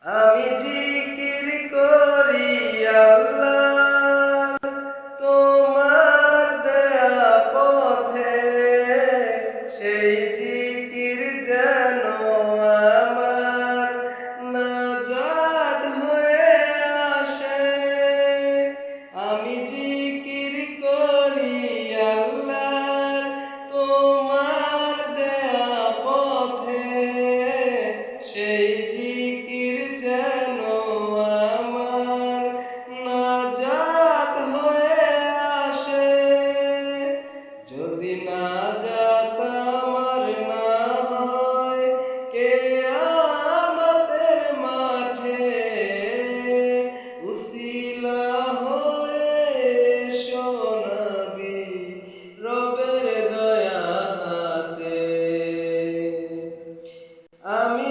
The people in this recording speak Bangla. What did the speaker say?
আমি জিকির করি আল্লাহ তোমার দেয়া পথে, সেই জিকির যেন আমার নাজাত হয়ে আসে। আমি জিকির করি আল্লাহ তোমার দেয়া পথে, সেই জিকির যেন আমার নাজাত হয়ে আসে। যদি নাজাত আমার না হয় কিয়ামতের মাঠে, উসিলা হয়ে এসো নবী রবের দয়া হাতে। আমি